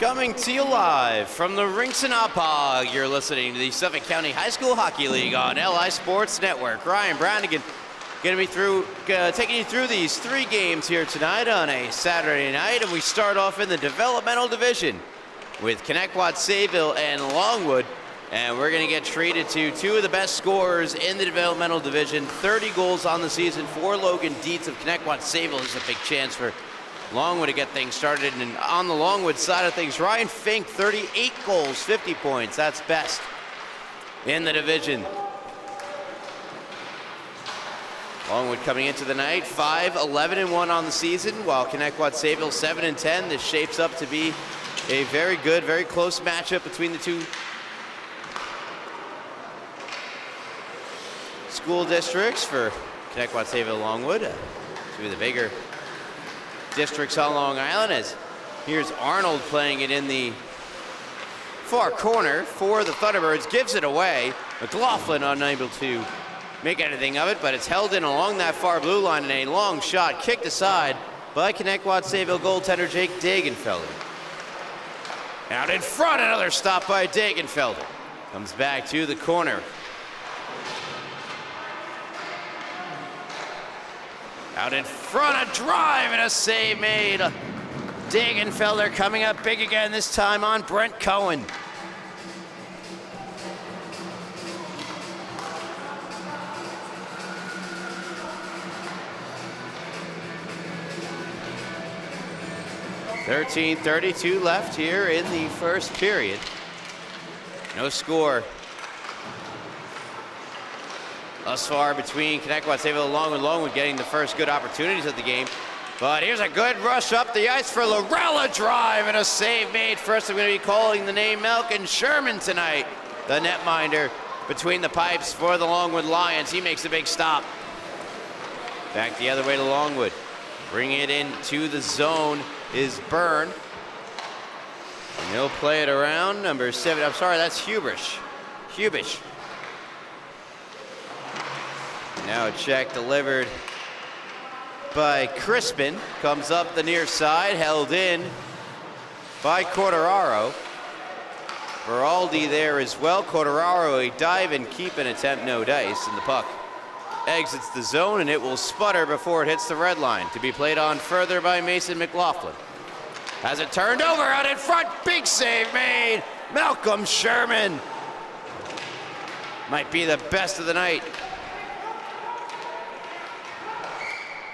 Coming to you live from the rinks in Oppog, you're listening to the Suffolk County High School Hockey League on LI Sports Network. Ryan Brannigan going to be taking you through these three games here tonight on a Saturday night, and we start off in the developmental division with Connetquot, Sayville, and Longwood, and we're going to get treated to two of the best scorers in the developmental division. 30 goals on the season for Logan Dietz of Connetquot. Sayville is a big chance for Longwood to get things started, and on the Longwood side of things, Ryan Fink, 38 goals, 50 points. That's best in the division. Longwood coming into the night, 5-11-1 on the season, while Connetquot Sayville 7-10. This shapes up to be a very good, very close matchup between the two school districts for Connetquot Sayville Longwood, two of the bigger districts on Long Island. As here's Arnold playing it in the far corner for the Thunderbirds, gives it away. McLaughlin unable to make anything of it, but it's held in along that far blue line, and a long shot kicked aside by Connetquot Sayville goaltender Jake Dagenfelder. Out in front, another stop by Dagenfelder. Comes back to the corner. Out in front, a drive and a save made. Dagenfelder coming up big again, this time on Brent Cohen. .32 left here in the first period. No score thus far between Connetquot Sayville and Longwood getting the first good opportunities of the game. But here's a good rush up the ice for Lorella, drive and a save made. First, I'm going to be calling the name Malcolm Sherman tonight, the netminder between the pipes for the Longwood Lions. He makes a big stop. Back the other way to Longwood. Bring it into the zone is Byrne. And he'll play it around. Number 7, I'm sorry, that's Hubish. Now a check delivered by Crispin. Comes up the near side, held in by Corderaro. Veraldi there as well. Corderaro, a dive and keep an attempt, no dice, and the puck exits the zone, and it will sputter before it hits the red line. To be played on further by Mason McLaughlin. Has it turned over out in front, big save made. Malcolm Sherman. Might be the best of the night.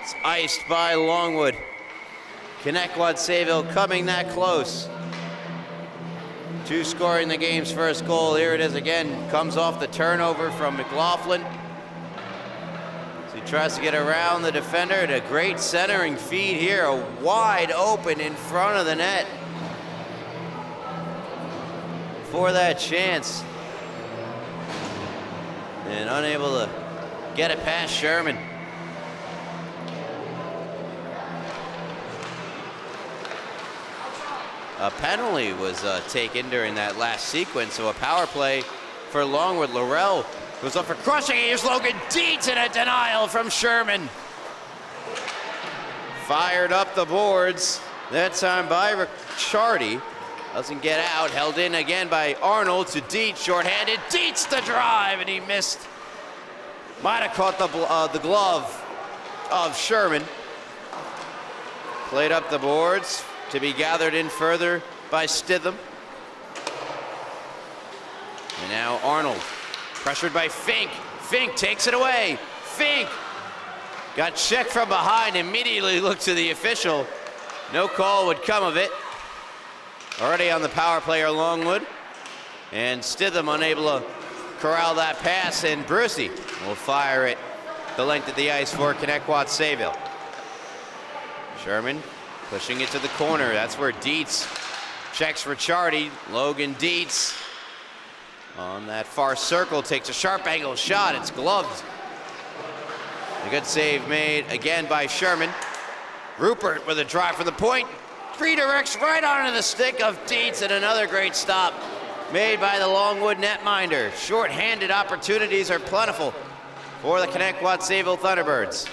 It's iced by Longwood. Connetquot Sayville coming that close to scoring the game's first goal. Here it is again, comes off the turnover from McLaughlin. So he tries to get around the defender, and a great centering feed here, a wide open in front of the net for that chance. And unable to get it past Sherman. A penalty was taken during that last sequence, so a power play for Longwood. Laurel goes up for crushing. Here's Logan Dietz and a denial from Sherman. Fired up the boards, that time by Ricciardi. Doesn't get out, held in again by Arnold to Dietz, shorthanded. Dietz the drive, and he missed. Might have caught the glove of Sherman. Played up the boards, to be gathered in further by Stitham. And now Arnold, pressured by Fink. Fink takes it away. Fink got checked from behind, immediately looked to the official. No call would come of it. Already on the power play are Longwood. And Stitham unable to corral that pass, and Brucey will fire it the length of the ice for Connetquot Sayville. Sherman pushing it to the corner. That's where Dietz checks Ricciardi. Logan Dietz on that far circle takes a sharp angle shot. It's gloved. A good save made again by Sherman. Rupert with a drive from the point. Redirects right onto the stick of Dietz, and another great stop made by the Longwood netminder. Short-handed opportunities are plentiful for the Connetquot Sayville Thunderbirds.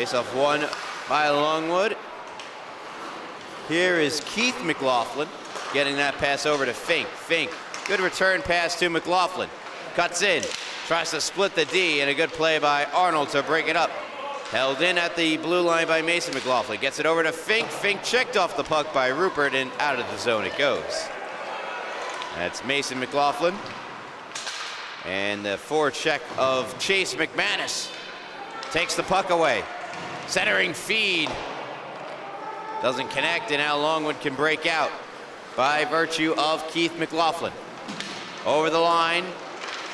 Face-off won by Longwood. Here is Keith McLaughlin getting that pass over to Fink. Fink, good return pass to McLaughlin. Cuts in, tries to split the D, and a good play by Arnold to break it up. Held in at the blue line by Mason McLaughlin. Gets it over to Fink. Fink checked off the puck by Rupert, and out of the zone it goes. That's Mason McLaughlin. And the forecheck of Chase McManus takes the puck away. Centering feed. Doesn't connect, and now Longwood can break out by virtue of Keith McLaughlin. Over the line.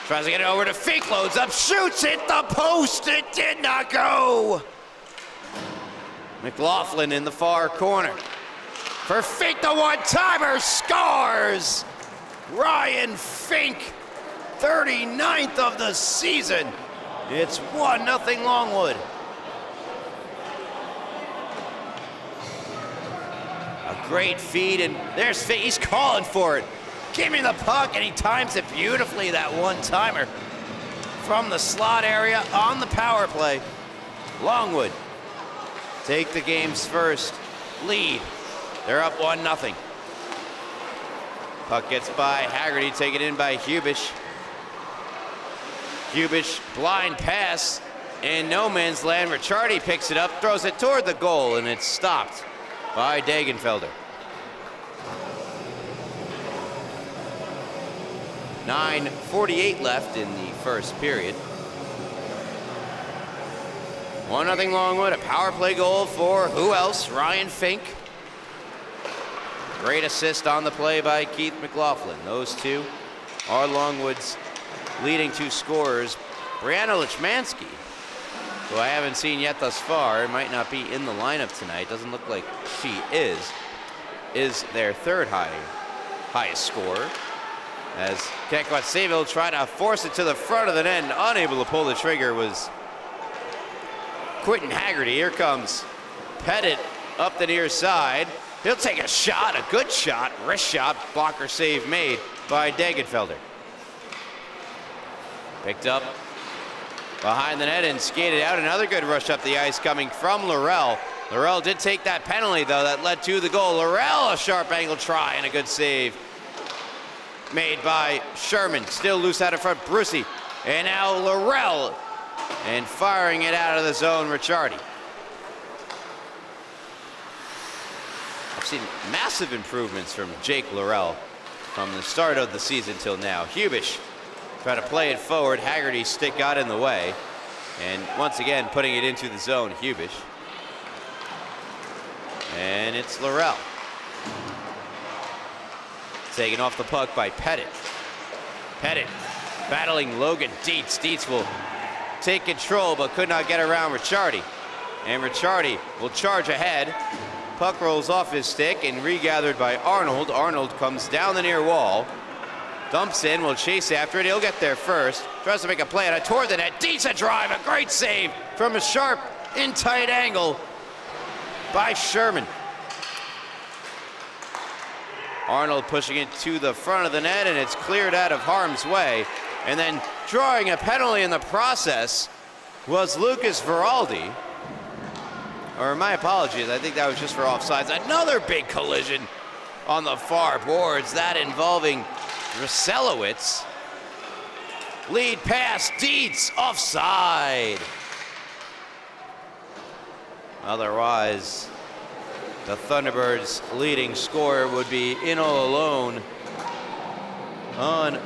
Tries to get it over to Fink, loads up, shoots, hit the post, it did not go! McLaughlin in the far corner. For Fink, the one-timer, scores! Ryan Fink, 39th of the season. It's 1-0 Longwood. A great feed, and there's Fink, he's calling for it. Give me the puck, and he times it beautifully, that one-timer. From the slot area on the power play. Longwood take the game's first lead. They're up 1-0. Puck gets by Haggerty, taken in by Hubish. Hubish, blind pass, in no man's land. Ricciardi picks it up, throws it toward the goal, and it's stopped by Dagenfelder. 9:48 left in the first period. 1-0 Longwood, a power play goal for who else? Ryan Fink. Great assist on the play by Keith McLaughlin. Those two are Longwood's leading two scorers. Brianna Lichmansky, who I haven't seen yet thus far, might not be in the lineup tonight. Doesn't look like she is their third highest scorer. As Connetquot Sayville tried to force it to the front of the net, and unable to pull the trigger was Quentin Haggerty. Here comes Pettit up the near side. He'll take a shot, a good shot, wrist shot, blocker save made by Dagenfelder. Picked up behind the net and skated out. Another good rush up the ice coming from Laurel. Laurel did take that penalty, though, that led to the goal. Laurel, a sharp angle try and a good save made by Sherman. Still loose out in front, Brucey. And now Laurel, and firing it out of the zone, Ricciardi. I've seen massive improvements from Jake Laurel from the start of the season till now. Hubish try to play it forward. Haggerty's stick got in the way. And once again, putting it into the zone, Hubish. And it's Laurel. Taken off the puck by Pettit. Pettit battling Logan Dietz. Dietz will take control, but could not get around Ricciardi. And Ricciardi will charge ahead. Puck rolls off his stick and regathered by Arnold. Arnold comes down the near wall. Dumps in, will chase after it. He'll get there first. Tries to make a play on it toward the net. Dietz a drive, a great save from a sharp, in tight angle by Sherman. Arnold pushing it to the front of the net, and it's cleared out of harm's way. And then drawing a penalty in the process was Lucas Veraldi. Or my apologies, I think that was just for offsides. Another big collision on the far boards, that involving Ruselowitz. Lead pass, Dietz, offside. Otherwise, the Thunderbirds' leading scorer would be in all alone on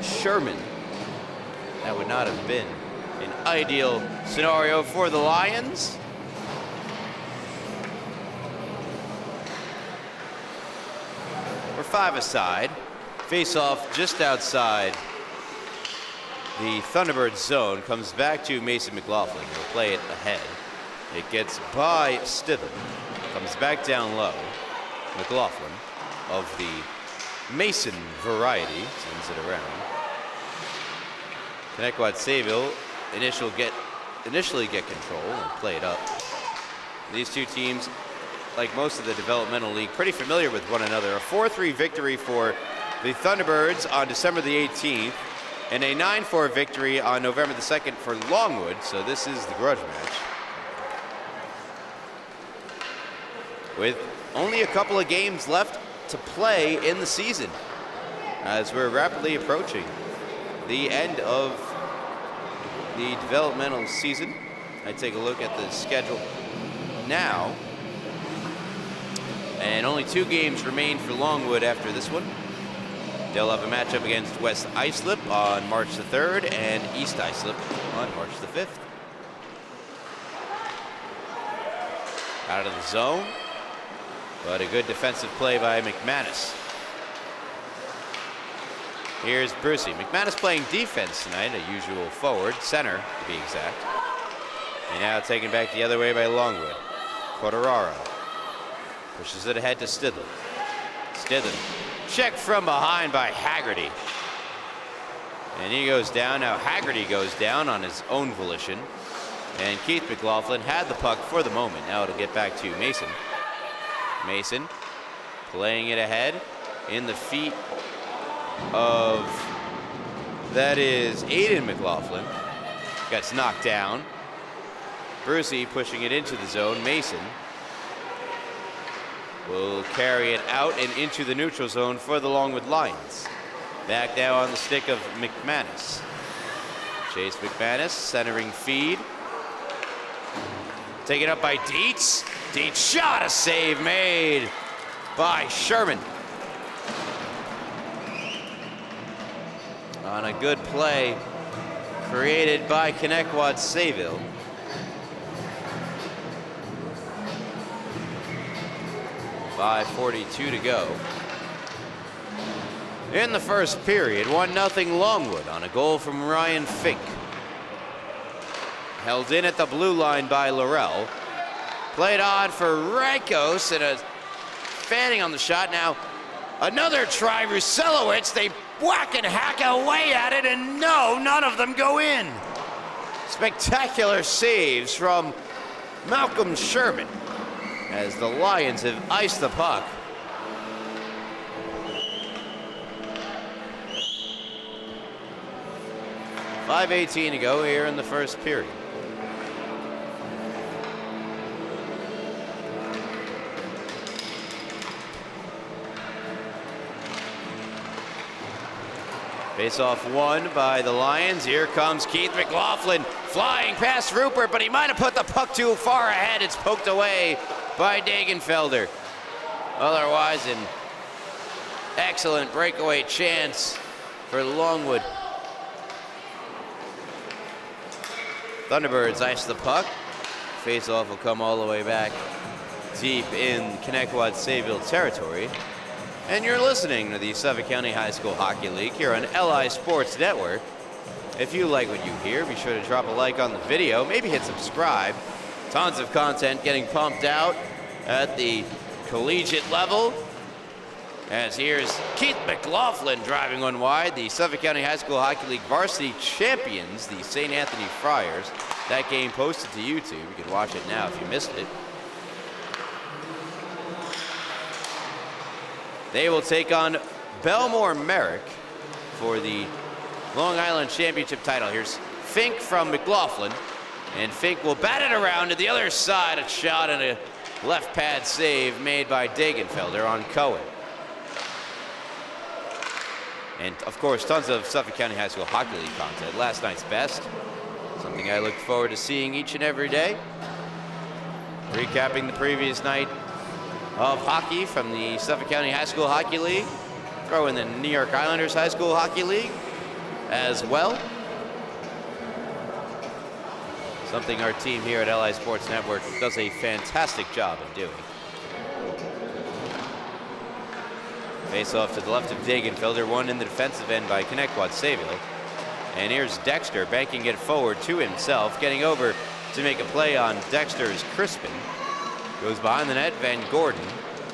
Sherman. That would not have been an ideal scenario for the Lions. We're 5 aside. Face-off just outside the Thunderbird zone. Comes back to Mason McLaughlin. He'll play it ahead. It gets by Stithen. Comes back down low. McLaughlin of the Mason variety sends it around. Connetquot Sayville initially get control and play it up. These two teams, like most of the developmental league, pretty familiar with one another. A 4-3 victory for the Thunderbirds on December the 18th and a 9-4 victory on November the 2nd for Longwood, so this is the grudge match. With only a couple of games left to play in the season, as we're rapidly approaching the end of the developmental season. I take a look at the schedule now, and only 2 games remain for Longwood after this one. They'll have a matchup against West Islip on March the 3rd and East Islip on March the 5th. Out of the zone, but a good defensive play by McManus. Here's Brucey. McManus playing defense tonight, a usual forward, center to be exact. And now taken back the other way by Longwood. Corderaro pushes it ahead to Stidlin. Stidlin checked from behind by Haggerty. And he goes down. Now Haggerty goes down on his own volition. And Keith McLaughlin had the puck for the moment. Now it'll get back to Mason. Mason playing it ahead in the feet of, that is Aiden McLaughlin. Gets knocked down. Brucey pushing it into the zone. Mason will carry it out and into the neutral zone for the Longwood Lions. Back now on the stick of McManus. Chase McManus, centering feed. Taken up by Dietz. Dietz shot, a save made by Sherman. On a good play created by Connetquot Sayville. .5:42 to go. In the first period, 1-0 Longwood on a goal from Ryan Fink. Held in at the blue line by Laurel. Played on for Rankos and a fanning on the shot. Now another try, Ruselowicz. They whack and hack away at it, and no, none of them go in. Spectacular saves from Malcolm Sherman as the Lions have iced the puck. .5:18 to go here in the first period. Face-off won by the Lions. Here comes Keith McLaughlin flying past Rupert, but he might have put the puck too far ahead. It's poked away by Dagenfelder. Otherwise, an excellent breakaway chance for Longwood. Thunderbirds ice the puck. Face-off will come all the way back deep in Connetquot Sayville territory. And you're listening to the Suffolk County High School Hockey League here on LI Sports Network. If you like what you hear, be sure to drop a like on the video, maybe hit subscribe. Tons of content getting pumped out at the collegiate level. As here's Keith McLaughlin driving one wide. The Suffolk County High School Hockey League varsity champions, the St. Anthony Friars. That game posted to YouTube. You can watch it now if you missed it. They will take on Belmore Merrick for the Long Island Championship title. Here's Fink from McLaughlin, and Fink will bat it around to the other side. A shot and a left pad save made by Dagenfelder on Cohen. And of course, tons of Suffolk County High School Hockey League content. Last night's best, something I look forward to seeing each and every day. Recapping the previous night of hockey from the Suffolk County High School Hockey League. Throw in the New York Islanders High School Hockey League as well. Something our team here at LI Sports Network does a fantastic job of doing. Face off to the left of Dagenfelder, one in the defensive end by Connetquot Sayville. And here's Dexter banking it forward to himself, getting over to make a play on Dexter's Crispin. Goes behind the net, Van Gordon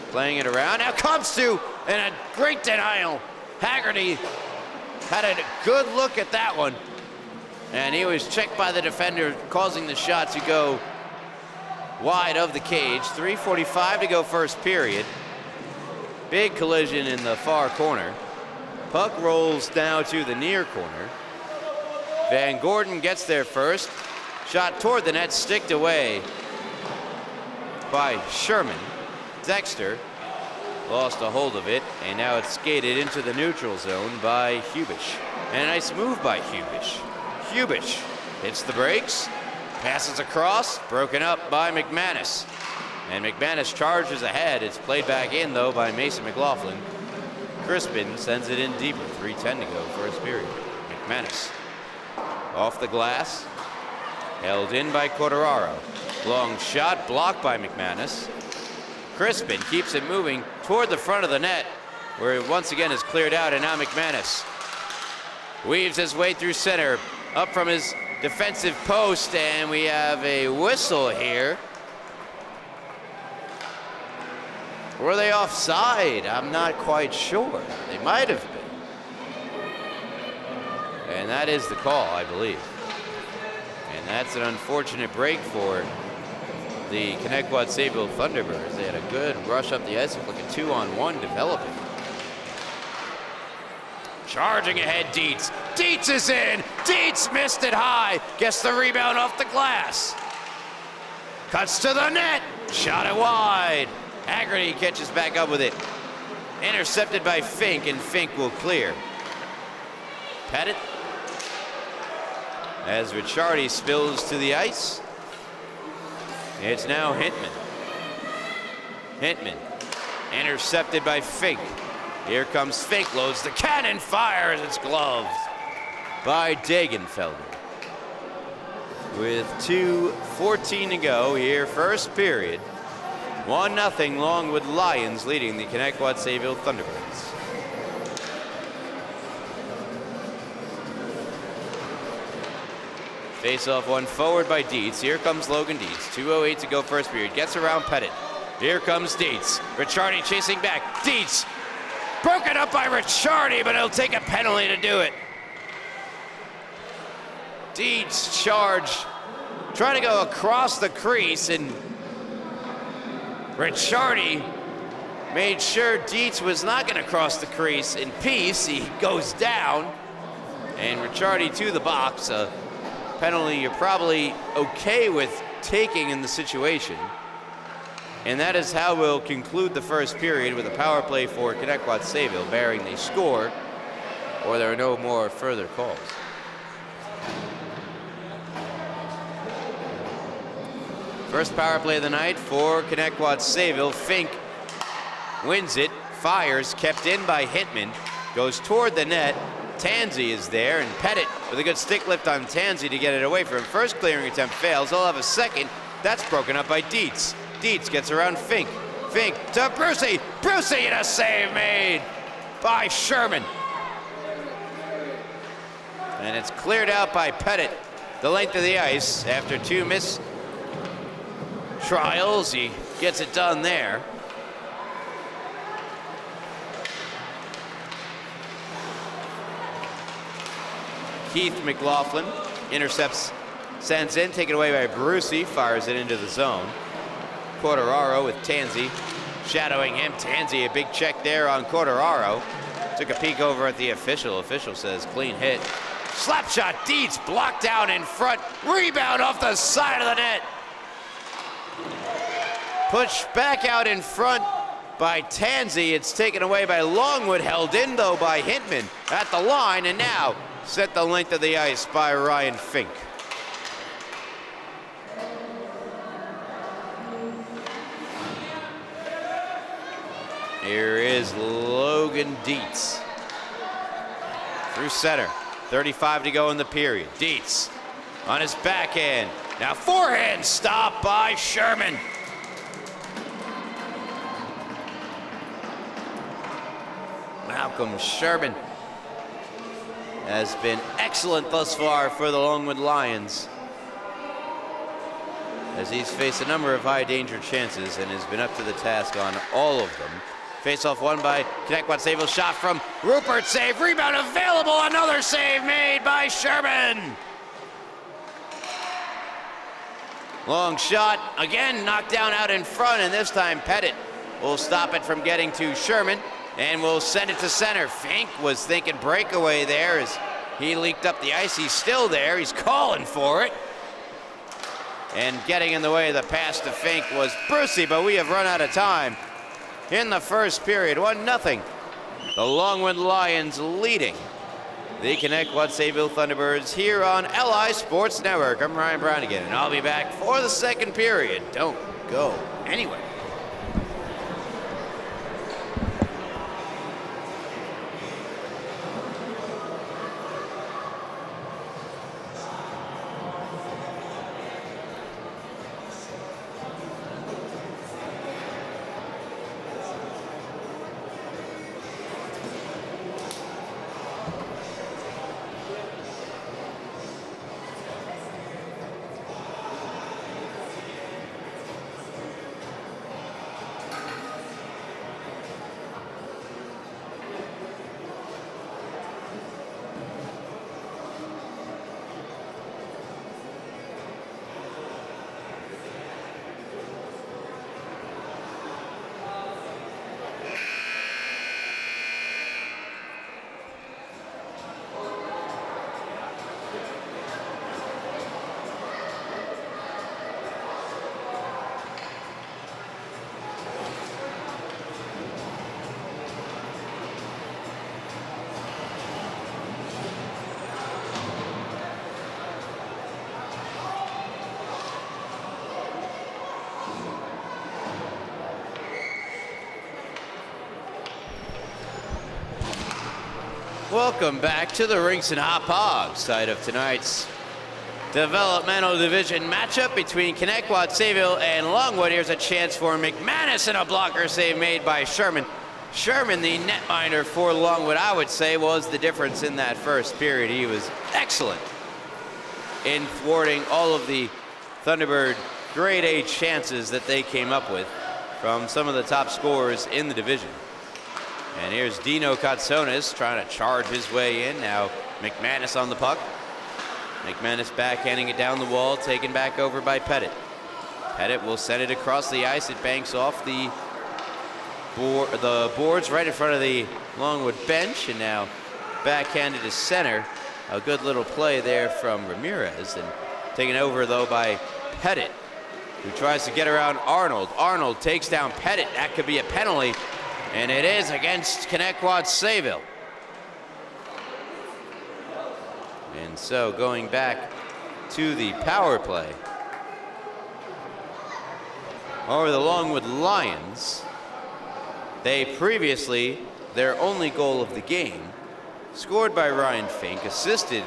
playing it around. Now comes to, and a great denial. Haggerty had a good look at that one. And he was checked by the defender, causing the shot to go wide of the cage. 3:45 to go first period. Big collision in the far corner. Puck rolls now to the near corner. Van Gordon gets there first. Shot toward the net, sticked away by Sherman. Dexter lost a hold of it, and now it's skated into the neutral zone by Hubish. And a nice move by Hubish. Hubish hits the brakes, passes across, broken up by McManus. And McManus charges ahead. It's played back in, though, by Mason McLaughlin. Crispin sends it in deeper. 3:10 to go, first period. McManus off the glass, held in by Corderaro. Long shot, blocked by McManus. Crispin keeps it moving toward the front of the net, where it once again is cleared out, and now McManus weaves his way through center, up from his defensive post, and we have a whistle here. Were they offside? I'm not quite sure. They might have been. And that is the call, I believe. And that's an unfortunate break for the Connetquot Sayville Thunderbirds. They had a good rush up the ice, like a 2-on-1 developing. Charging ahead, Dietz. Dietz is in. Dietz missed it high. Gets the rebound off the glass. Cuts to the net. Shot it wide. Haggerty catches back up with it. Intercepted by Fink, and Fink will clear. Pettit. As Ricciardi spills to the ice. It's now Hintman. Hintman. Intercepted by Fink. Here comes Fink, loads the cannon, fires, it's gloved by Dagenfelder. With 2:14 to go here, first period. 1-0 Longwood Lions leading the Connetquot Sayville Thunderbirds. Face-off one forward by Dietz. Here comes Logan Dietz. 2:08 to go first period. Gets around Pettit. Here comes Dietz. Ricciardi chasing back. Dietz. Broken up by Ricciardi, but he'll take a penalty to do it. Dietz charge, trying to go across the crease, and Ricciardi made sure Dietz was not going to cross the crease in peace. He goes down, and Ricciardi to the box. A penalty you're probably okay with taking in the situation. And that is how we'll conclude the first period, with a power play for Connetquot Sayville, bearing they score, or there are no more further calls. First power play of the night for Connetquot Sayville. Fink wins it, fires, kept in by Hintman, goes toward the net. Tansey is there, and Pettit with a good stick lift on Tansey to get it away from him. First clearing attempt fails. They'll have a second. That's broken up by Dietz. Dietz gets around Fink. Fink to Brucey. Brucey, and a save made by Sherman. And it's cleared out by Pettit the length of the ice. After two missed trials, he gets it done there. Keith McLaughlin intercepts, sends in, taken away by Brucey, fires it into the zone. Corderaro with Tansey shadowing him. Tansey, a big check there on Corderaro. Took a peek over at the official. Official says clean hit. Slap shot, Dietz blocked down in front. Rebound off the side of the net. Pushed back out in front by Tansey. It's taken away by Longwood, held in though by Hintman at the line, and now set the length of the ice by Ryan Fink. Here is Logan Dietz. Through center. 35 to go in the period. Dietz on his backhand. Now forehand stop by Sherman. Malcolm Sherman has been excellent thus far for the Longwood Lions, as he's faced a number of high danger chances and has been up to the task on all of them. Face-off won by Connetquot Sayville. Shot from Rupert, save, rebound available, another save made by Sherman. Long shot, again knocked down out in front, and this time Pettit will stop it from getting to Sherman and will send it to center. Fink was thinking breakaway there as He leaked up the ice. He's still there. He's calling for it. And getting in the way of the pass to Fink was Brucey, but we have run out of time in the first period. 1-0. The Longwood Lions leading the Connetquot Sayville Thunderbirds here on LI Sports Network. I'm Ryan Brown again, and I'll be back for the second period. Don't go anywhere. Welcome back to the Rinks and Hop Hog side of tonight's developmental division matchup between Connetquot, Sayville, and Longwood. Here's a chance for McManus and a blocker save made by Sherman. Sherman, the netminder for Longwood, I would say was the difference in that first period. He was excellent in thwarting all of the Thunderbird grade A chances that they came up with from some of the top scorers in the division. And here's Dino Katsonis trying to charge his way in. Now McManus on the puck. McManus backhanding it down the wall, taken back over by Pettit. Pettit will send it across the ice. It banks off the boards right in front of the Longwood bench, and now backhanded to center. A good little play there from Ramirez, and taken over though by Pettit, who tries to get around Arnold. Arnold takes down Pettit. That could be a penalty. And it is against Connetquot Sayville. And so going back to the power play. Over the Longwood Lions, they previously, their only goal of the game, scored by Ryan Fink, assisted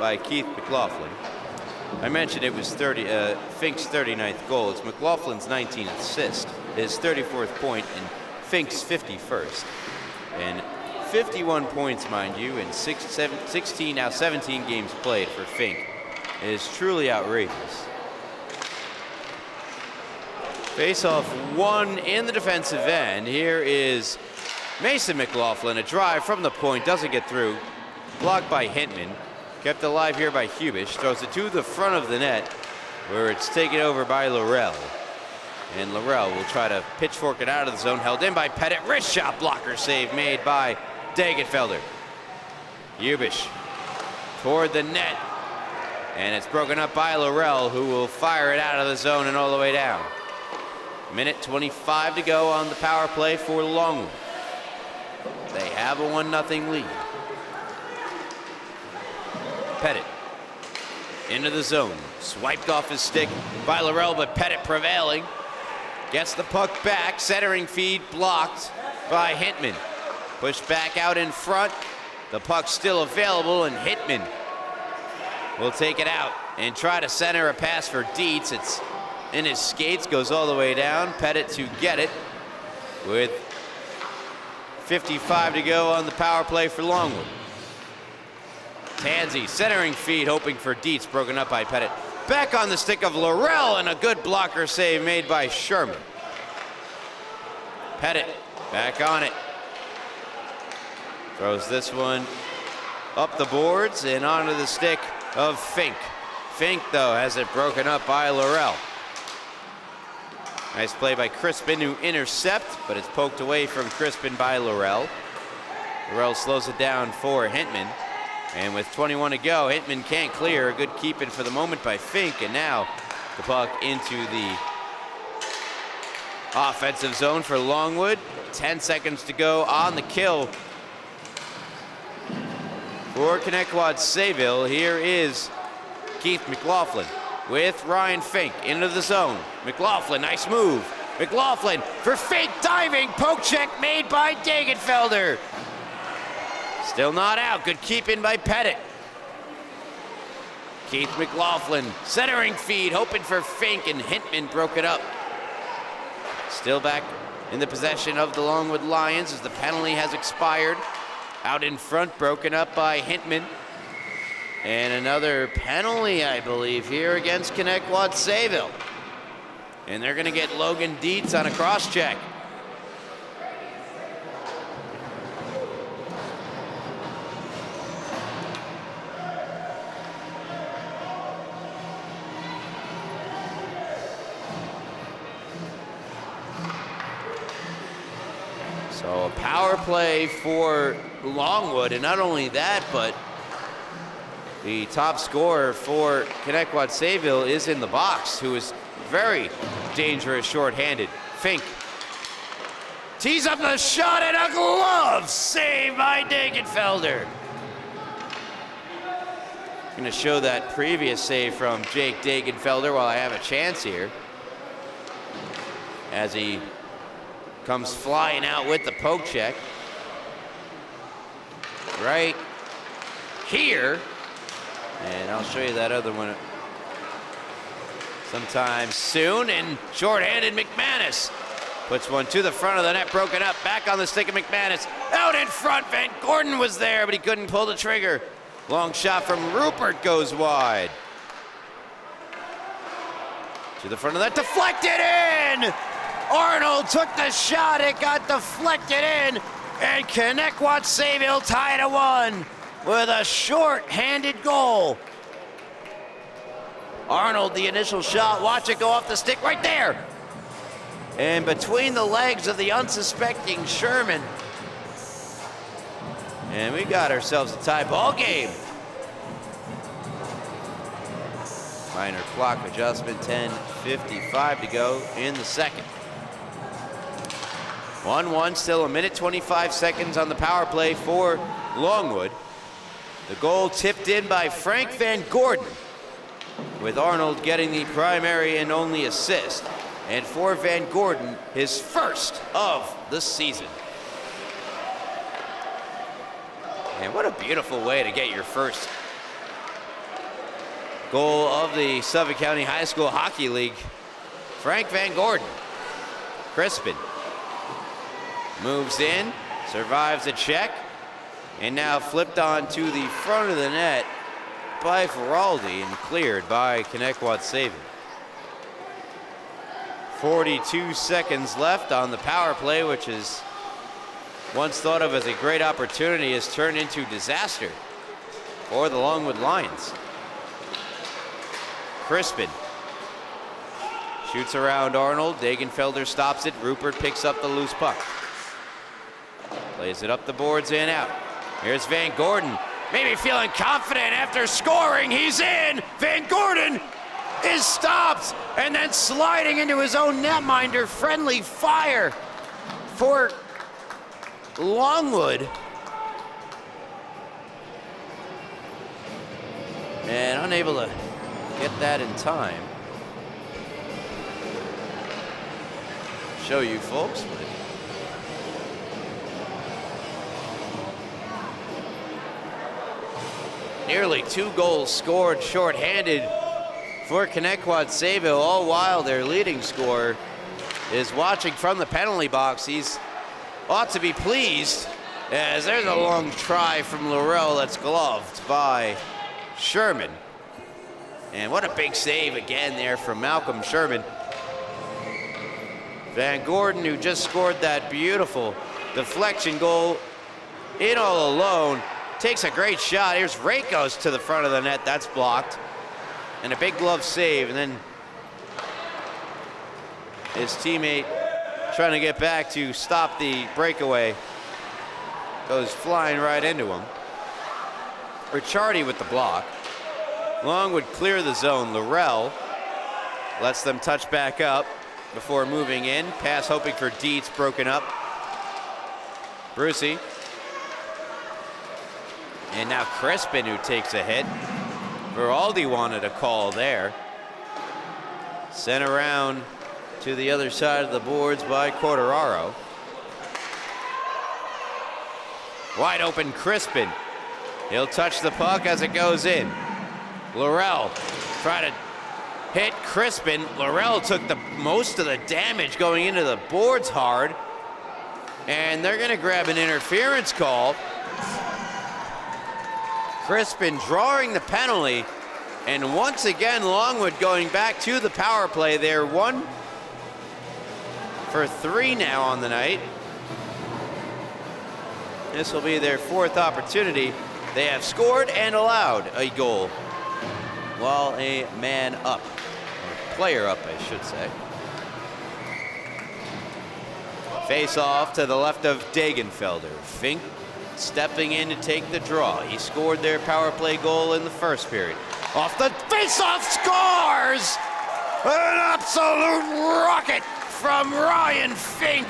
by Keith McLaughlin. I mentioned it was Fink's 39th goal. It's McLaughlin's 19th assist, his 34th point, and Fink's 51st. And 51 points, mind you, in 16, now 17 games played for Fink. It is truly outrageous. Face-off one in the defensive end. Here is Mason McLaughlin, a drive from the point, doesn't get through. Blocked by Hintman. Kept alive here by Hubish. Throws it to the front of the net, where it's taken over by Laurel. And Laurel will try to pitchfork it out of the zone, held in by Pettit. Wrist shot blocker save made by Dagenfelder. Hubish toward the net, and it's broken up by Laurel, who will fire it out of the zone and all the way down. Minute 25 to go on the power play for Longwood. They have a 1-0 lead. Pettit into the zone, swiped off his stick by Laurel, but Pettit prevailing. Gets the puck back, centering feed blocked by Hintman. Pushed back out in front. The puck still available, and Hintman will take it out and try to center a pass for Dietz. It's in his skates, goes all the way down. Pettit to get it with 55 to go on the power play for Longwood. Tansey centering feed, hoping for Dietz, broken up by Pettit. Back on the stick of Laurel, and a good blocker save made by Sherman. Pettit back on it. Throws this one up the boards and onto the stick of Fink. Fink, though, has it broken up by Laurel. Nice play by Crispin to intercept, but it's poked away from Crispin by Laurel. Laurel slows it down for Hintman. And with 21 to go, Hinton can't clear. A good keeping for the moment by Fink, and now the puck into the offensive zone for Longwood. 10 seconds to go on the kill for Connetquot Sayville. Here is Keith McLaughlin with Ryan Fink into the zone. McLaughlin, nice move. McLaughlin for Fink, diving, poke check made by Dagenfelder. Still not out, good keeping by Pettit. Keith McLaughlin, centering feed, hoping for Fink, and Hintman broke it up. Still back in the possession of the Longwood Lions as the penalty has expired. Out in front, broken up by Hintman. And another penalty, I believe, here against Connetquot Sayville. And they're gonna get Logan Dietz on a cross check. So a power play for Longwood, and not only that, but the top scorer for Connetquot Sayville is in the box, who is very dangerous shorthanded. Fink tees up the shot and a glove save by Dagenfelder. I'm gonna show that previous save from Jake Dagenfelder while I have a chance here, as he comes flying out with the poke check. Right here. And I'll show you that other one sometime soon. And shorthanded McManus puts one to the front of the net, broken up, back on the stick of McManus. Out in front, Van Gordon was there, but he couldn't pull the trigger. Long shot from Rupert goes wide. To the front of that, deflected in! Arnold took the shot, it got deflected in, and Connetquot Sayville tied at 1 with a short-handed goal. Arnold, the initial shot, watch it go off the stick right there. And between the legs of the unsuspecting Sherman. And we got ourselves a tie ball game. Minor clock adjustment, 10:55 to go in the second. 1-1, still a minute 25 seconds on the power play for Longwood. The goal tipped in by Frank Van Gordon, with Arnold getting the primary and only assist. And for Van Gordon, his first of the season. And what a beautiful way to get your first goal of the Suffolk County High School Hockey League. Frank Van Gordon. Crispin moves in, survives a check, and now flipped on to the front of the net by Feraldi and cleared by Connetquot Sayville. 42 seconds left on the power play, which is once thought of as a great opportunity, has turned into disaster for the Longwood Lions. Crispin shoots around Arnold. Dagenfelder stops it. Rupert picks up the loose puck. Plays it up the boards and out. Here's Van Gordon. Maybe feeling confident after scoring. He's in. Van Gordon is stopped and then sliding into his own netminder. Friendly fire for Longwood. And unable to get that in time. Show you folks. Nearly 2 goals scored shorthanded for Connetquot Sayville, all while their leading scorer is watching from the penalty box. He's ought to be pleased, as there's a long try from Laurel that's gloved by Sherman. And what a big save again there from Malcolm Sherman. Van Gordon, who just scored that beautiful deflection goal in all alone, takes a great shot. Here's Rakos to the front of the net. That's blocked. And a big glove save. And then his teammate trying to get back to stop the breakaway goes flying right into him. Ricciardi with the block. Longwood clear the zone. Laurel lets them touch back up before moving in. Pass hoping for Dietz, broken up. Brucey. And now Crispin, who takes a hit. Veraldi wanted a call there. Sent around to the other side of the boards by Quartararo. Wide open Crispin. He'll touch the puck as it goes in. Laurel try to hit Crispin. Laurel took the most of the damage going into the boards hard. And they're gonna grab an interference call. Crispin drawing the penalty. And once again, Longwood going back to the power play. They're 1 for 3 now on the night. This will be their 4th opportunity. They have scored and allowed a goal while a man up, or player up, I should say. Face off to the left of Dagenfelder. Fink stepping in to take the draw. He scored their power play goal in the first period. Off the face-off, scores! An absolute rocket from Ryan Fink.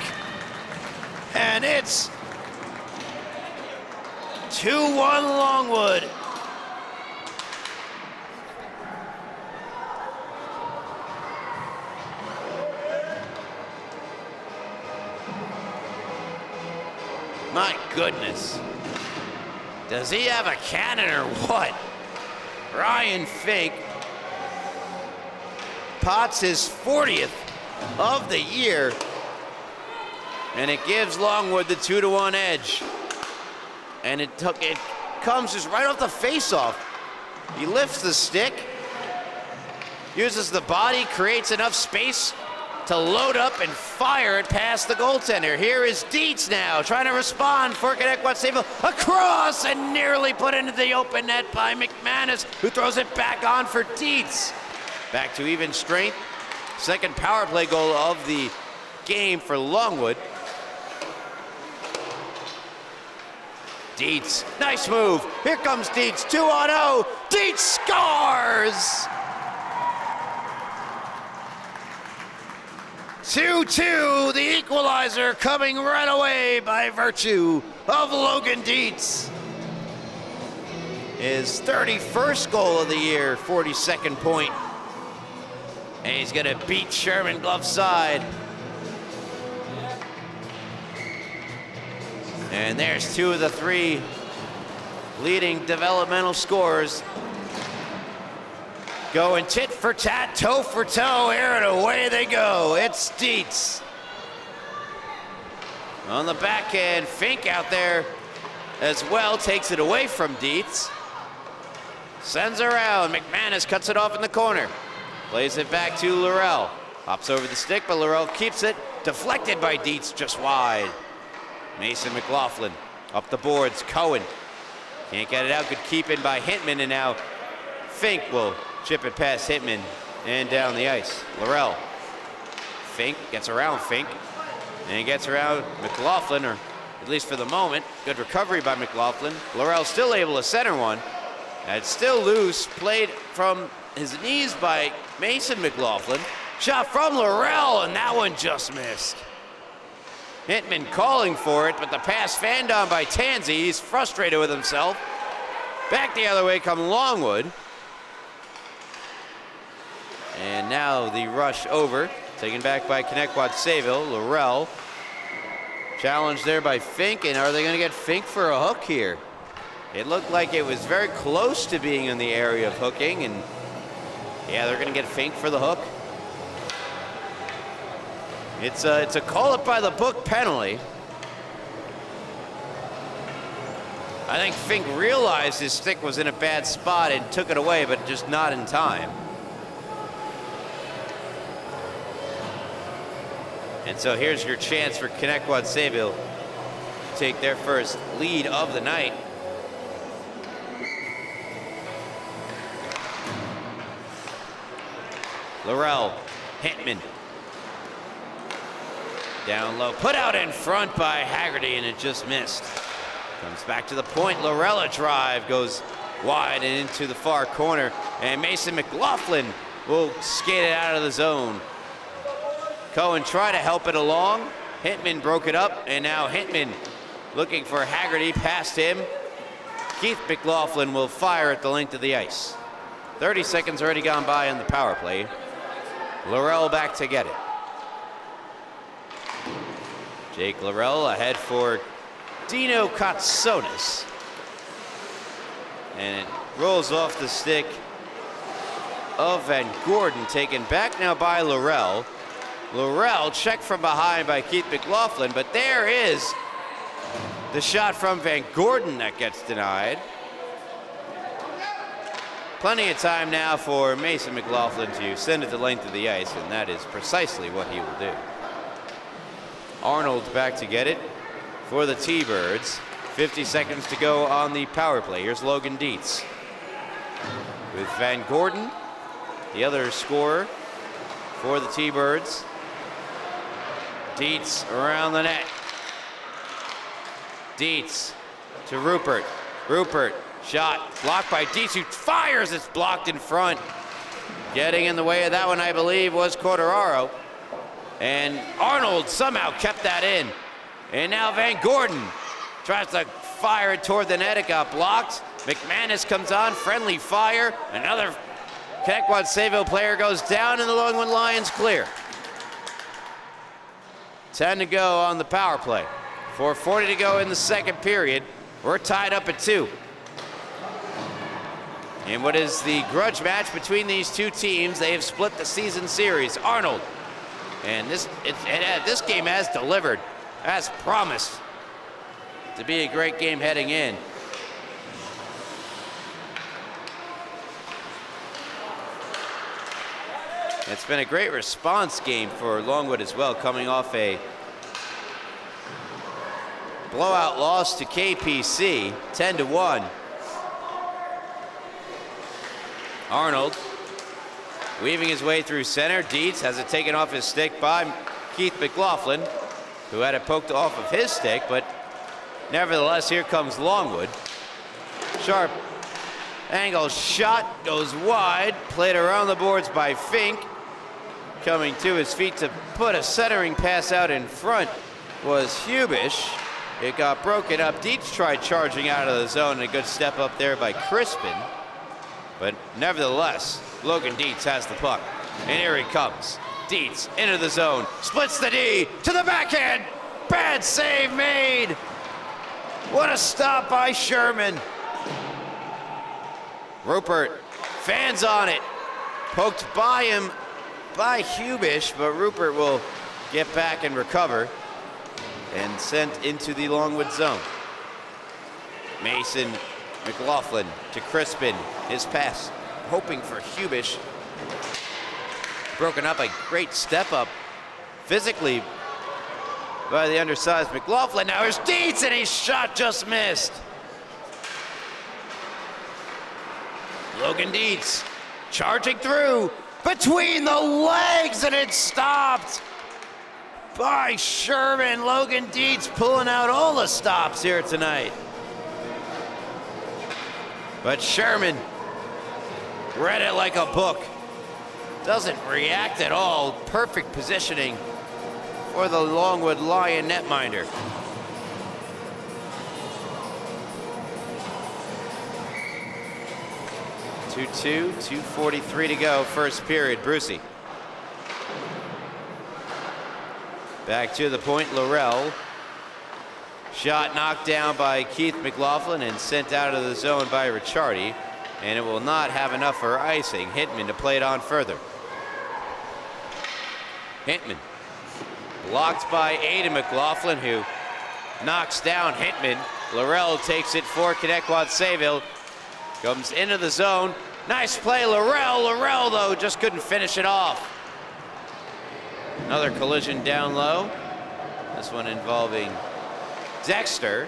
And it's 2-1 Longwood. My goodness. Does he have a cannon or what? Ryan Fink pots his 40th of the year, and it gives Longwood the 2-1 edge. And it comes just right off the face-off. He lifts the stick, uses the body, creates enough space to load up and fire it past the goaltender. Here is Dietz now, trying to respond for Connetquot Sayville. Across and nearly put into the open net by McManus, who throws it back on for Dietz. Back to even strength. Second power play goal of the game for Longwood. Dietz, nice move. Here comes Dietz, 2-0. Dietz scores! 2-2, the equalizer coming right away by virtue of Logan Dietz. His 31st goal of the year, 42nd point. And he's gonna beat Sherman glove side. And there's 2 of the 3 leading developmental scorers. Going tit for tat, toe for toe here, and away they go. It's Dietz. On the backhand, Fink out there as well, takes it away from Dietz. Sends around, McManus cuts it off in the corner. Plays it back to Laurel. Hops over the stick, but Laurel keeps it. Deflected by Dietz, just wide. Mason McLaughlin up the boards, Cohen. Can't get it out, good keep in by Hintman, and now Fink will chip it past Hitman and down the ice. Laurel. Fink gets around Fink. And he gets around McLaughlin, or at least for the moment. Good recovery by McLaughlin. Laurel still able to center one. It's still loose. Played from his knees by Mason McLaughlin. Shot from Laurel, and that one just missed. Hitman calling for it, but the pass fanned on by Tansey. He's frustrated with himself. Back the other way come Longwood. And now the rush over, taken back by Connetquot Sayville. Laurel challenged there by Fink, and are they going to get Fink for a hook here? It looked like it was very close to being in the area of hooking, and yeah, they're going to get Fink for the hook. It's a call it by the book penalty. I think Fink realized his stick was in a bad spot and took it away, but just not in time. And so here's your chance for Connetquot Sayville to take their first lead of the night. Laurel, Hintman. Down low, put out in front by Haggerty, and it just missed. Comes back to the point, Lorella drive, goes wide and into the far corner, and Mason McLaughlin will skate it out of the zone. Cohen tried to help it along. Hitman broke it up, and now Hitman looking for Haggerty past him. Keith McLaughlin will fire at the length of the ice. 30 seconds already gone by on the power play. Laurel back to get it. Jake Laurel ahead for Dino Katsonis. And it rolls off the stick of Van Gordon, taken back now by Laurel. Laurel checked from behind by Keith McLaughlin, but there is the shot from Van Gordon that gets denied. Plenty of time now for Mason McLaughlin to send it the length of the ice, and that is precisely what he will do. Arnold back to get it for the T-Birds. 50 seconds to go on the power play. Here's Logan Dietz with Van Gordon, the other scorer for the T-Birds. Dietz around the net. Dietz to Rupert. Rupert, shot blocked by Dietz, who fires. It's blocked in front. Getting in the way of that one, I believe, was Corderaro. And Arnold somehow kept that in. And now Van Gordon tries to fire it toward the net. It got blocked. McManus comes on, friendly fire. Another Connetquot Sayville player goes down, and the Longwood Lions clear. 10 to go on the power play. 4:40 to go in the second period. We're tied up at 2. In what is the grudge match between these two teams, they have split the season series. Arnold, and this game has delivered, as promised to be a great game heading in. It's been a great response game for Longwood as well, coming off a blowout loss to KPC, 10-1. Arnold weaving his way through center. Dietz has it taken off his stick by Keith McLaughlin, who had it poked off of his stick, but nevertheless, here comes Longwood. Sharp angle shot goes wide, played around the boards by Fink. Coming to his feet to put a centering pass out in front was Hubish. It got broken up. Dietz tried charging out of the zone, and a good step up there by Crispin. But nevertheless, Logan Dietz has the puck. And here he comes. Dietz into the zone, splits the D to the backhand. Bad save made. What a stop by Sherman. Rupert fans on it. Poked by him by Hubish, but Rupert will get back and recover and sent into the Longwood zone. Mason McLaughlin to Crispin. His pass, hoping for Hubish. Broken up, a great step up physically by the undersized McLaughlin. Now here's Dietz, and his shot just missed. Logan Dietz charging through between the legs, and it's stopped by Sherman. Logan Dietz pulling out all the stops here tonight. But Sherman read it like a book. Doesn't react at all. Perfect positioning for the Longwood Lion netminder. Two, 2:43 to go, first period. Brucey. Back to the point, Laurel. Shot knocked down by Keith McLaughlin and sent out of the zone by Ricciardi, and it will not have enough for icing. Hitman to play it on further. Hitman blocked by Aiden McLaughlin, who knocks down Hitman. Laurel takes it for Connetquot Sayville. Comes into the zone. Nice play, Laurel. Laurel, though, just couldn't finish it off. Another collision down low. This one involving Dexter.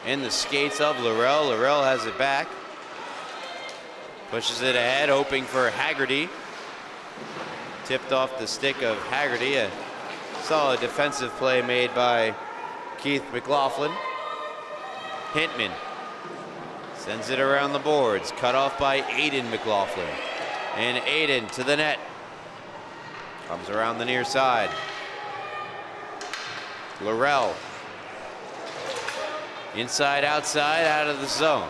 In the skates of Laurel. Laurel has it back. Pushes it ahead, hoping for Haggerty. Tipped off the stick of Haggerty. A solid defensive play made by Keith McLaughlin. Hitman Sends it around the boards, cut off by Aiden McLaughlin. And Aiden to the net. Comes around the near side. Laurel. Inside, outside, out of the zone.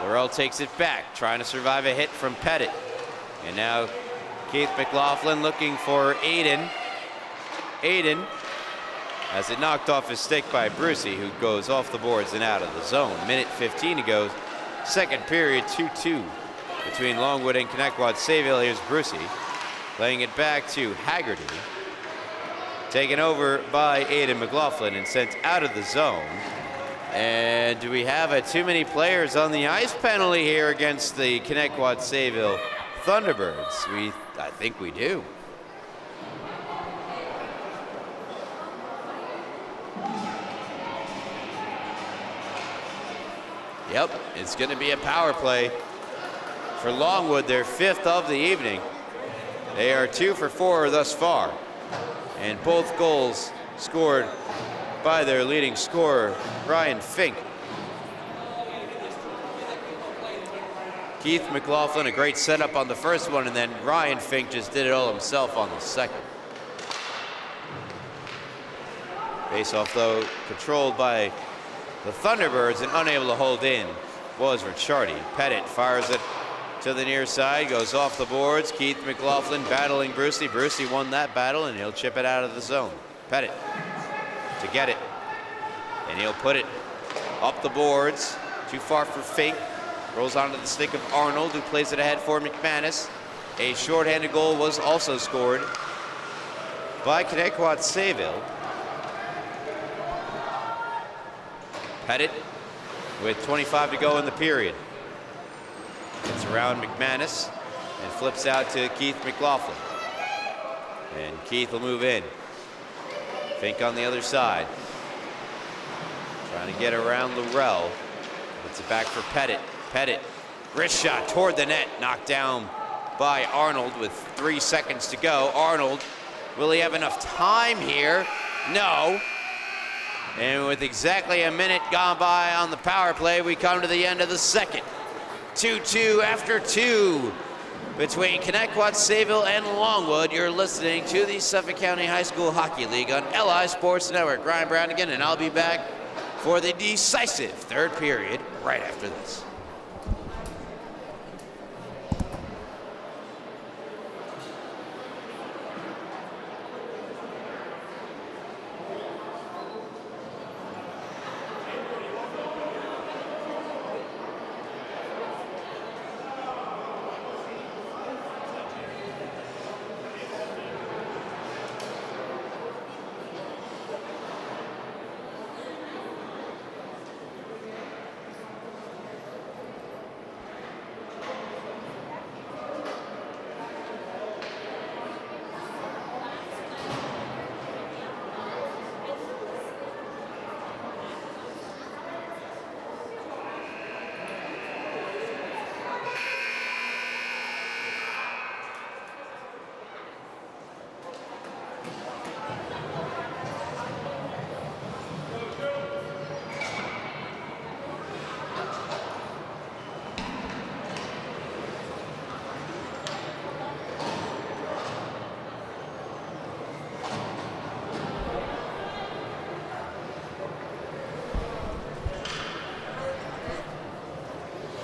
Laurel takes it back, trying to survive a hit from Pettit. And now Keith McLaughlin looking for Aiden. Aiden has it knocked off his stick by Brucey, who goes off the boards and out of the zone. Minute 15 to go. Second period, 2-2 between Longwood and Connetquot. Sayville, here's Brucey. Laying it back to Haggerty. Taken over by Aiden McLaughlin and sent out of the zone. And do we have a too many players on the ice penalty here against the Connetquot Sayville Thunderbirds? I think we do. Yep, it's going to be a power play for Longwood, their 5th of the evening. They are 2 for 4 thus far, and both goals scored by their leading scorer, Ryan Fink. Keith McLaughlin, a great setup on the first one, and then Ryan Fink just did it all himself on the second. Face-off, though, controlled by the Thunderbirds and unable to hold in was Ricciardi. Pettit fires it to the near side, goes off the boards. Keith McLaughlin battling Brucey. Brucey won that battle, and he'll chip it out of the zone. Pettit to get it, and he'll put it up the boards. Too far for Fink. Rolls onto the stick of Arnold, who plays it ahead for McManus. A shorthanded goal was also scored by Connetquot Sayville. Pettit with 25 to go in the period. Gets around McManus and flips out to Keith McLaughlin. And Keith will move in. Fink on the other side. Trying to get around Laurel. Puts it back for Pettit. Pettit, wrist shot toward the net, knocked down by Arnold with 3 seconds to go. Arnold, will he have enough time here? No. And with exactly a minute gone by on the power play, we come to the end of the second. 2-2 after 2 between Connetquot Sayville and Longwood. You're listening to the Suffolk County High School Hockey League on LI Sports Network. Ryan Brownigan, and I'll be back for the decisive third period right after this.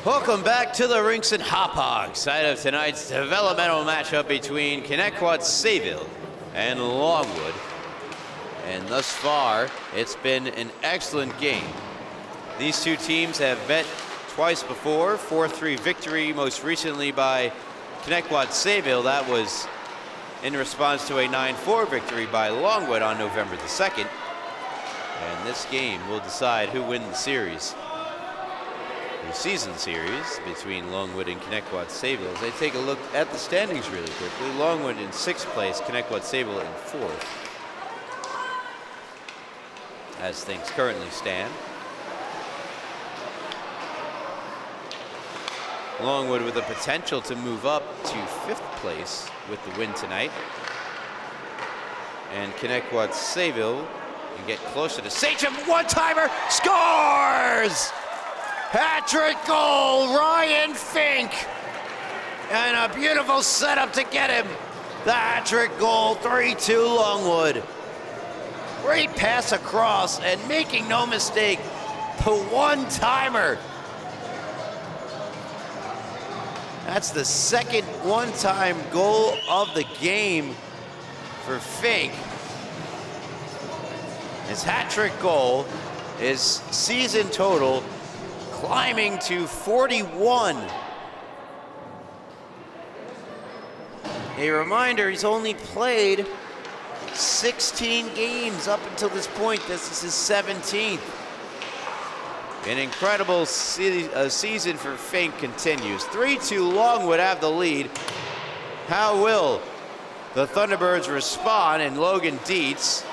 Welcome back to the Rinks and Hop Hog side of tonight's developmental matchup between Connetquot Sayville and Longwood. And thus far, it's been an excellent game. These two teams have met twice before, 4-3 victory, most recently by Connetquot Sayville. That was in response to a 9-4 victory by Longwood on November the 2nd. And this game will decide who wins the series. The season series between Longwood and Connetquot Sayville. As I take a look at the standings really quickly, Longwood in 6th place, Connetquot Sayville in 4th. As things currently stand. Longwood with the potential to move up to 5th place with the win tonight. And Connetquot Sayville can get closer to Sachem. One-timer, scores! Hat-trick goal, Ryan Fink. And a beautiful setup to get him. The hat-trick goal, 3-2 Longwood. Great pass across, and making no mistake, the one-timer. That's the second one-time goal of the game for Fink. His hat-trick goal is season total climbing to 41. A reminder, he's only played 16 games up until this point. This is his 17th. An incredible season for Fink continues. 3-2 Longwood have the lead. How will the Thunderbirds respond? And Logan Dietz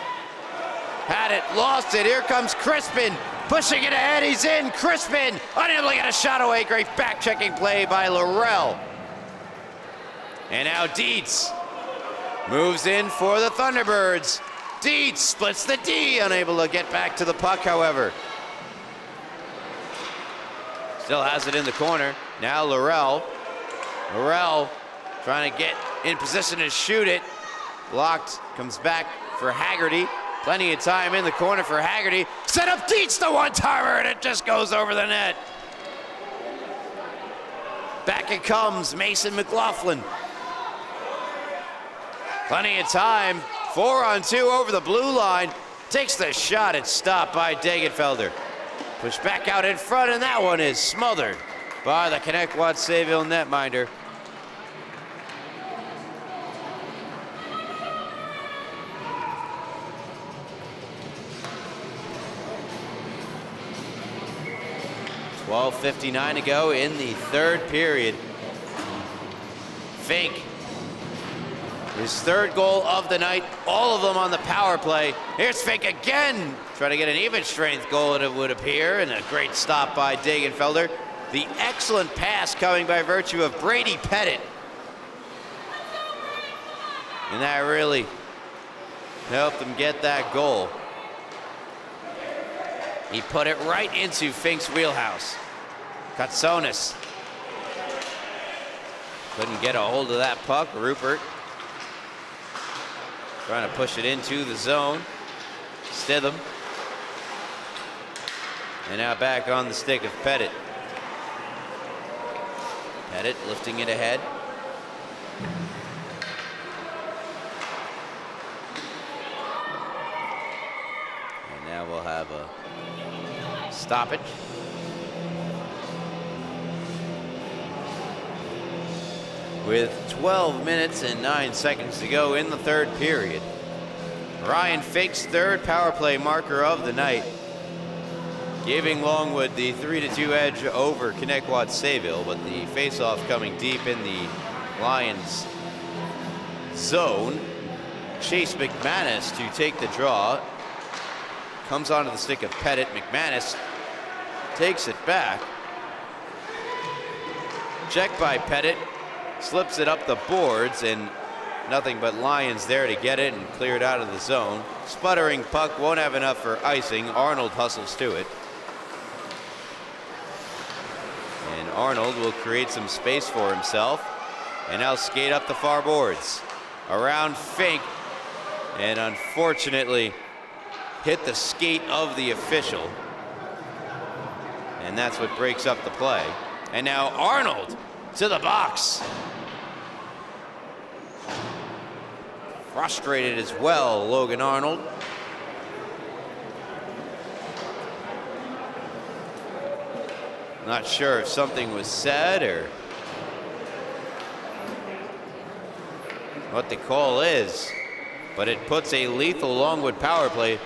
had it, lost it. Here comes Crispin, pushing it ahead. He's in. Crispin unable to get a shot away. Great back-checking play by Laurel. And now Dietz moves in for the Thunderbirds. Dietz splits the D, unable to get back to the puck, however. Still has it in the corner. Now Laurel. Laurel trying to get in position to shoot it. Blocked, comes back for Haggerty. Plenty of time in the corner for Haggerty. Set up Dietz, the one-timer, and it just goes over the net. Back it comes, Mason McLaughlin. Plenty of time, 4-on-2 over the blue line. Takes the shot, it's stopped by Degenfelder. Pushed back out in front, and that one is smothered by the Connetquot Sayville netminder. .59 to go in the third period. Fink, his third goal of the night, all of them on the power play. Here's Fink again, trying to get an even strength goal, it would appear, and a great stop by Degenfelder. The excellent pass coming by virtue of Brady Pettit. And that really helped him get that goal. He put it right into Fink's wheelhouse. Katsonis couldn't get a hold of that puck. Rupert trying to push it into the zone. Stitham. And now back on the stick of Pettit. Pettit lifting it ahead. And now we'll have a stoppage. With 12 minutes and 9 seconds to go in the third period. Ryan Fink's third power play marker of the night, giving Longwood the 3-2 edge over Connetquot Sayville, but the faceoff coming deep in the Lions zone. Chase McManus to take the draw. Comes onto the stick of Pettit. McManus takes it back. Checked by Pettit. Slips it up the boards, and nothing but Lions there to get it and clear it out of the zone. Sputtering puck, won't have enough for icing. Arnold hustles to it. And Arnold will create some space for himself and now skate up the far boards. Around Fink, and unfortunately hit the skate of the official. And that's what breaks up the play. And now Arnold to the box. Frustrated as well, Logan Arnold. Not sure if something was said or what the call is, but it puts a lethal Longwood power play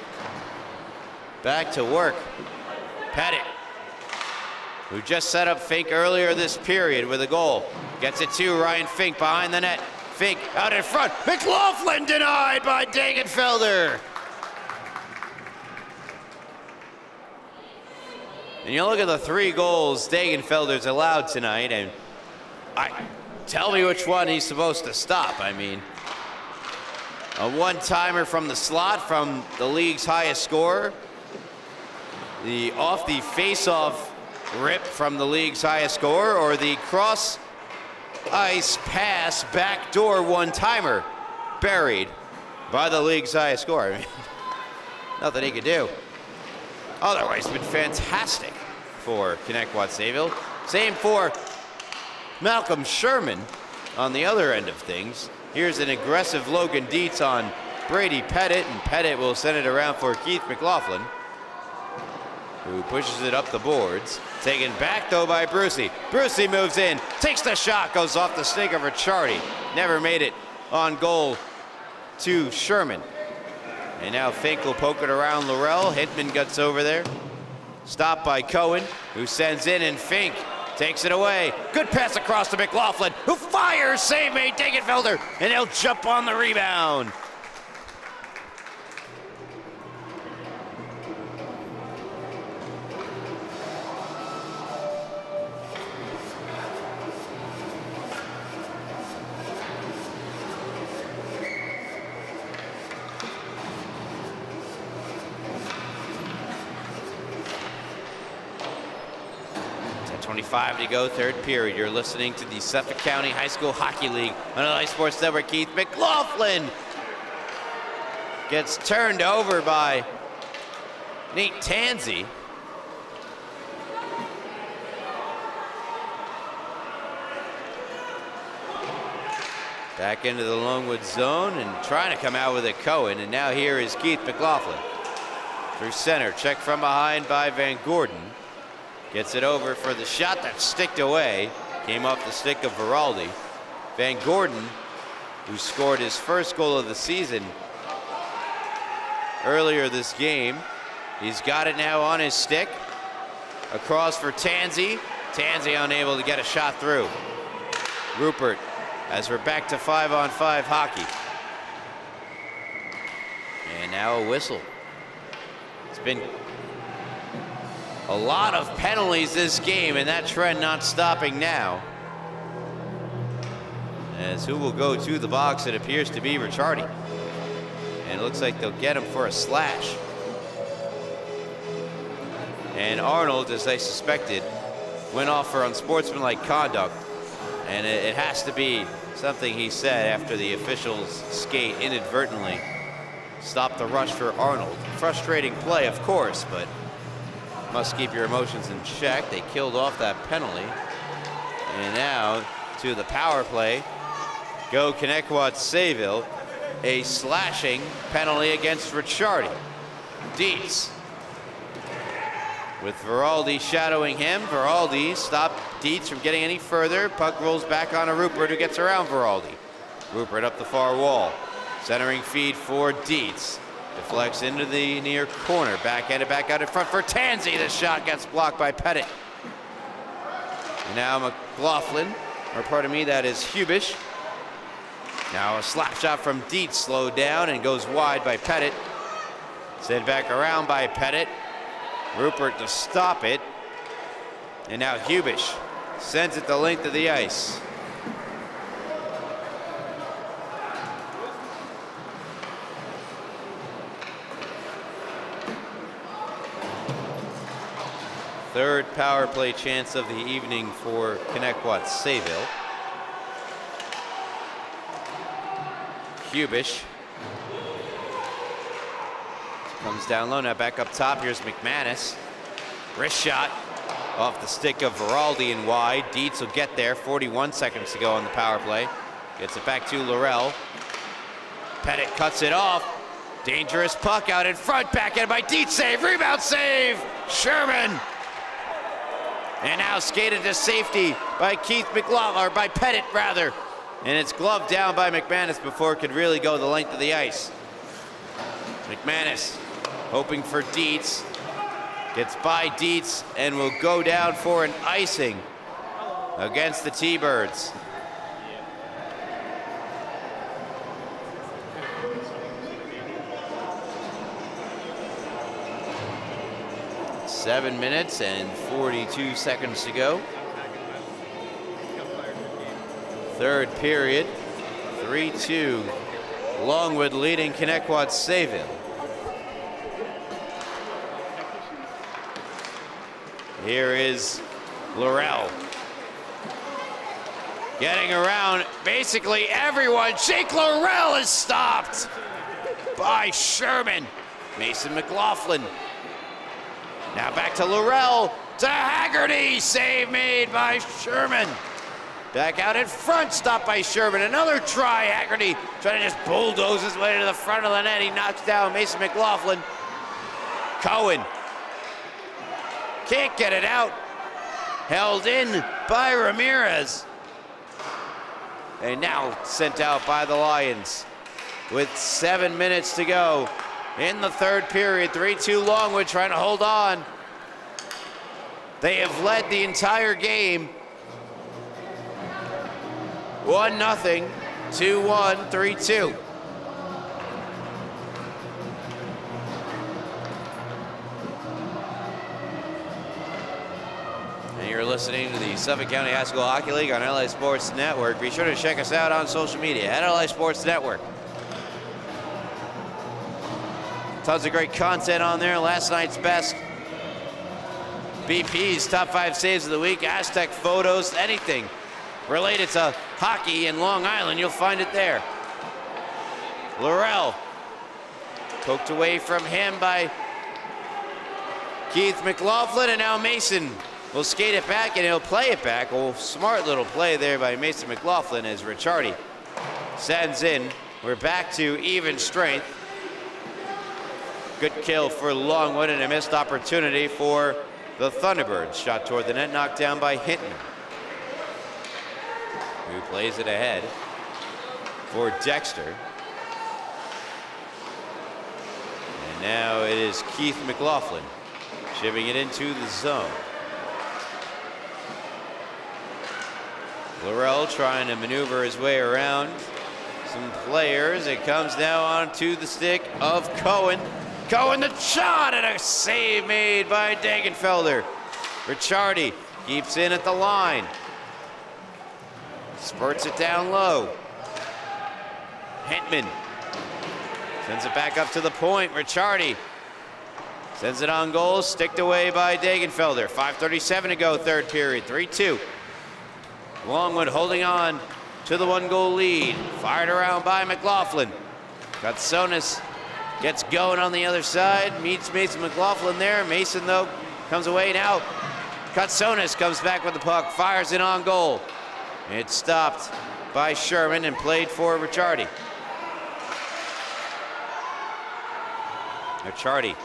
back to work. Pettit, who just set up Fink earlier this period with a goal, gets it to Ryan Fink behind the net. Fink out in front. McLaughlin denied by Degenfelder. And you look at the 3 goals Degenfelder's allowed tonight, and tell me which one he's supposed to stop. I mean, a one-timer from the slot from the league's highest scorer. Off the face-off rip from the league's highest score, or the cross ice pass backdoor one-timer buried by the league's highest scorer. I mean, nothing he could do. Otherwise, it's been fantastic for Connetquot Sayville. Same for Malcolm Sherman on the other end of things. Here's an aggressive Logan Dietz on Brady Pettit, and Pettit will send it around for Keith McLaughlin, who pushes it up the boards. Taken back, though, by Brucey. Brucey moves in, takes the shot, goes off the stick of Ricciardi. Never made it on goal to Sherman. And now Fink will poke it around Laurel. Hitman gets over there. Stopped by Cohen, who sends in, and Fink takes it away. Good pass across to McLaughlin, who fires. Save made, Degenfelder, and he'll jump on the rebound. .25 to go, third period. You're listening to the Suffolk County High School Hockey League on the Live Sports Network. Keith McLaughlin gets turned over by Nate Tansey. Back into the Longwood zone and trying to come out with it, Cohen. And now here is Keith McLaughlin through center. Check from behind by Van Gordon. Gets it over for the shot that's sticked away. Came off the stick of Veraldi. Van Gordon, who scored his first goal of the season earlier this game. He's got it now on his stick. Across for Tansey. Tansey unable to get a shot through. Rupert, as we're back to 5-on-5 hockey. And now a whistle. It's been a lot of penalties this game, and that trend not stopping now. As who will go to the box? It appears to be Ricciardi. And it looks like they'll get him for a slash. And Arnold, as I suspected, went off for unsportsmanlike conduct. And it has to be something he said after the officials skate inadvertently stopped the rush for Arnold. Frustrating play, of course, but must keep your emotions in check. They killed off that penalty. And now to the power play. Go Connetquot Sayville. A slashing penalty against Ricciardi. Dietz with Veraldi shadowing him. Veraldi stopped Dietz from getting any further. Puck rolls back on a Rupert, who gets around Veraldi. Rupert up the far wall. Centering feed for Dietz. Deflects into the near corner. Backhanded back out in front for Tansey. The shot gets blocked by Pettit. And now McLaughlin, or pardon me, that is Hubish. Now a slap shot from Dietz, slowed down and goes wide by Pettit. Sent back around by Pettit. Rupert to stop it. And now Hubish sends it the length of the ice. Third power play chance of the evening for Connetquot Sayville. Hubish comes down low, now back up top. Here's McManus. Wrist shot off the stick of Veraldi and wide. Dietz will get there. 41 seconds to go on the power play. Gets it back to Laurel. Pettit cuts it off. Dangerous puck out in front. Backhanded by Dietz. Save. Rebound save. Sherman. And now skated to safety by Keith McLaughlin, or by Pettit rather. And it's gloved down by McManus before it could really go the length of the ice. McManus hoping for Dietz. Gets by Dietz and will go down for an icing against the T-Birds. Seven minutes and 42 seconds to go. Third period, 3-2. Longwood leading Connetquot Sayville. Here is Laurel. Getting around basically everyone. Jake Laurel is stopped by Sherman. Mason McLaughlin. Now back to Laurel, to Haggerty. Save made by Sherman. Back out in front, stopped by Sherman. Another try, Haggerty trying to just bulldoze his way to the front of the net. He knocks down Mason McLaughlin. Cohen can't get it out. Held in by Ramirez. And now sent out by the Lions with 7 minutes to go in the third period. 3-2 Longwood trying to hold on. They have led the entire game. 1-0, 2-1, 3-2. And you're listening to the Suffolk County High School Hockey League on LA Sports Network. Be sure to check us out on social media at LA Sports Network. Tons of great content on there. Last night's best, BP's top 5 saves of the week, Aztec photos, anything related to hockey in Long Island, you'll find it there. Laurel, poked away from him by Keith McLaughlin, and now Mason will skate it back and he'll play it back. Oh, smart little play there by Mason McLaughlin as Ricciardi sends in. We're back to even strength. Good kill for Longwood and a missed opportunity for the Thunderbirds. Shot toward the net, knocked down by Hinton, who plays it ahead for Dexter. And now it is Keith McLaughlin shipping it into the zone. Laurel trying to maneuver his way around some players. It comes now onto the stick of Cohen. Cohen the shot and a save made by Degenfelder. Ricciardi keeps in at the line. Spurts it down low. Hentman sends it back up to the point. Ricciardi sends it on goal, sticked away by Degenfelder. 5:37 to go, third period, 3-2. Longwood holding on to the 1-goal lead. Fired around by McLaughlin. Katsonis gets going on the other side, meets Mason McLaughlin there. Mason, though, comes away now. Katsonis comes back with the puck, fires it on goal. It's stopped by Sherman and played for Ricciardi. Ricciardi.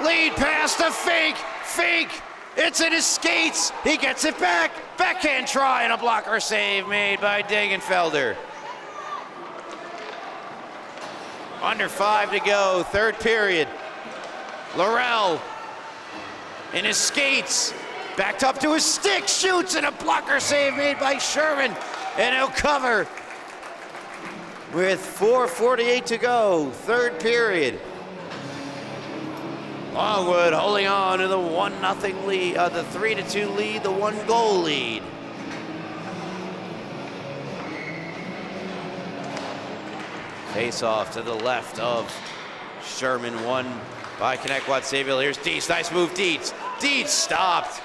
Lead pass to Fink. Fink. It's in his skates. He gets it back. Backhand try and a blocker save made by Degenfelder. Under 5 to go, third period. Laurel in his skates. Backed up to his stick, shoots, and a blocker save made by Sherman. And he'll cover with 4:48 to go, third period. Longwood holding on to the 1-0 lead, the 3-2 lead, the 1-goal lead. Face off to the left of Sherman, won by Connetquot Sayville. Here's Dietz, nice move, Dietz. Dietz stopped.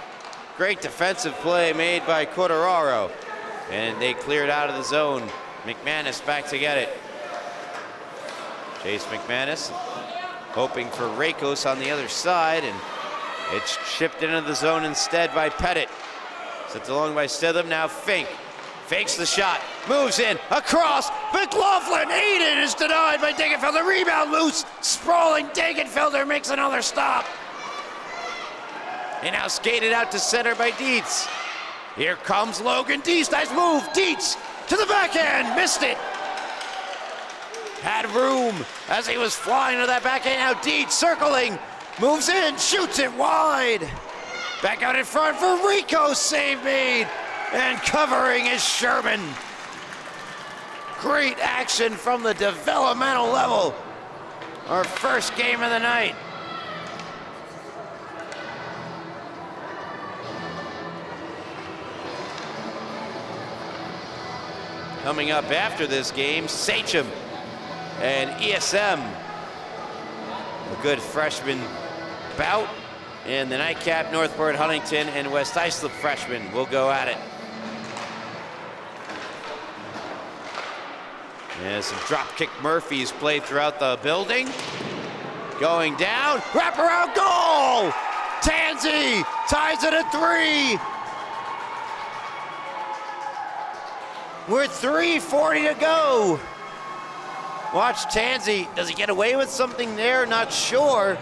Great defensive play made by Corderaro. And they cleared out of the zone. McManus back to get it. Chase McManus hoping for Rakos on the other side, and it's chipped into the zone instead by Pettit. Sent along by Stidham, now Fink. Fakes the shot, moves in, across, McLaughlin, Aiden is denied by Degenfelder, rebound loose, sprawling Degenfelder makes another stop. And now skated out to center by Dietz. Here comes Logan Dietz, nice move, Dietz to the backhand, missed it. Had room as he was flying to that backhand, now Dietz circling, moves in, shoots it wide. Back out in front for Rico, save made. And covering is Sherman. Great action from the developmental level. Our first game of the night. Coming up after this game, Sachem and ESM. A good freshman bout. And the nightcap, Northport Huntington and West Islip freshmen will go at it. And some dropkick Murphys played throughout the building. Going down, wraparound goal! Tansy ties it at 3. With 3:40 to go. Watch Tansy, does he get away with something there? Not sure.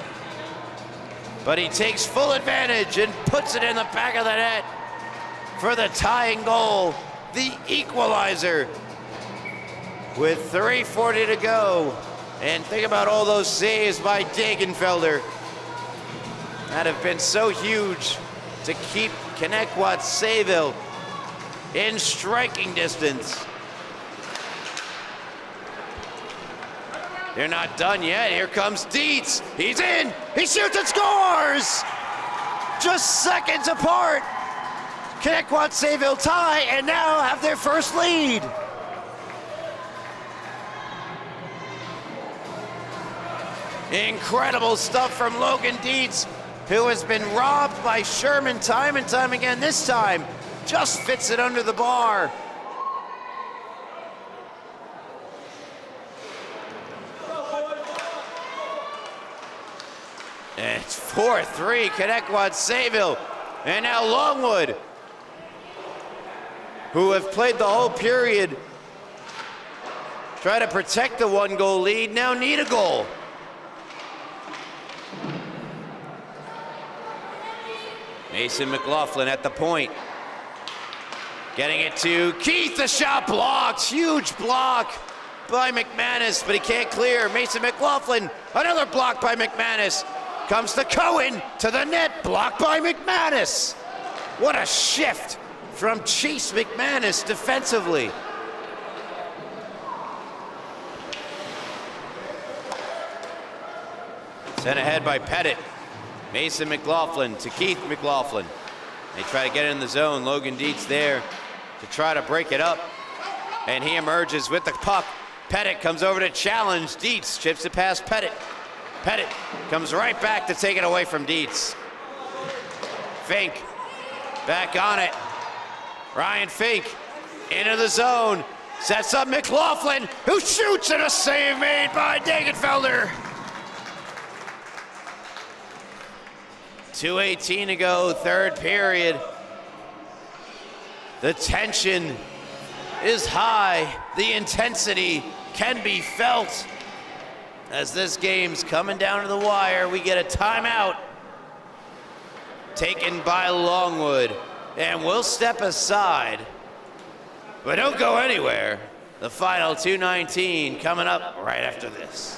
But he takes full advantage and puts it in the back of the net for the tying goal, the equalizer. With 3:40 to go. And think about all those saves by Degenfelder that have been so huge to keep Connetquot Sayville in striking distance. They're not done yet. Here comes Dietz. He's in. He shoots and scores! Just seconds apart. Connetquot Sayville tie and now have their first lead. Incredible stuff from Logan Dietz, who has been robbed by Sherman time and time again. This time, just fits it under the bar. And it's 4-3, Connetquot Sayville. And now Longwood, who have played the whole period, try to protect the 1-goal lead, now need a goal. Mason McLaughlin at the point. Getting it to Keith, the shot blocked. Huge block by McManus, but he can't clear. Mason McLaughlin, another block by McManus. Comes to Cohen, to the net, blocked by McManus. What a shift from Chase McManus defensively. Sent ahead by Pettit. Mason McLaughlin to Keith McLaughlin. They try to get in the zone. Logan Dietz there to try to break it up. And he emerges with the puck. Pettit comes over to challenge. Dietz chips it past Pettit. Pettit comes right back to take it away from Dietz. Fink back on it. Ryan Fink into the zone. Sets up McLaughlin, who shoots, and a save made by Degenfelder. 2:18 to go, third period. The tension is high. The intensity can be felt. As this game's coming down to the wire, we get a timeout taken by Longwood. And we'll step aside, but don't go anywhere. The final 2:19 coming up right after this.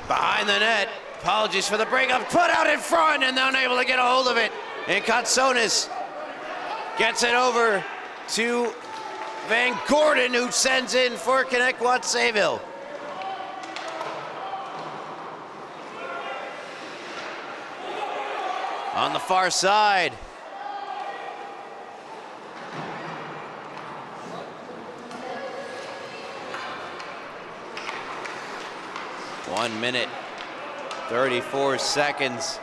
Behind the net, apologies for the breakup, put out in front and unable to get a hold of it. And Katsonis gets it over to Van Gordon, who sends in for Connetquot Sayville. On the far side. One minute, 34 seconds.